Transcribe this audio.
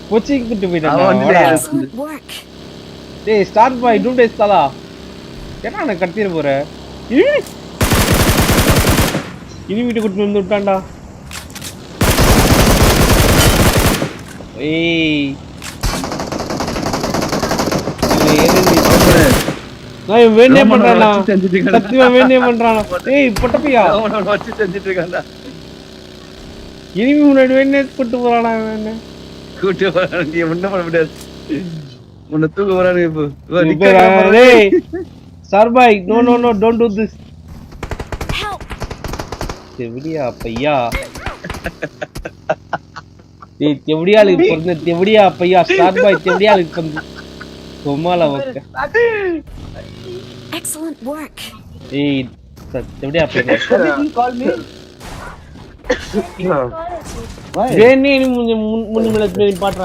Coaching கூட்டி போயிட்டான் Excellent work. டேய் ஸ்டார்ட் பாய் டூ டேஸ் தாலா என்ன நான் கட்டிர போற இனி வீட்டு கூட்டி வந்து விட்டான்டா ஏய் நான் வேணே பண்றானா சத்தியமா வேணே பண்றானா ஏய் பொட்டப்பியா அவன வச்சு செஞ்சிட்டு இருக்கான்டா இனிமே முன்னாடி வேணே கூட்டி போறானா வேணே கூட்டி போறான் நீ முன்ன பண்ண முடியாது உன்னை தூக்க போறானு இப்போ டேய் சார்பாய் no no no don't do this Help. தெவடியா பையா டேய் தெவடியாளுக்கு பொறுந்த தெவடியா பையா சார்பாய் தெவடியாளுக்கு வந்து கோமால வக்க Excellent work. ஏய் தெவடியா பையா call me. வேணே முன்ன முன்ன பாட்றான்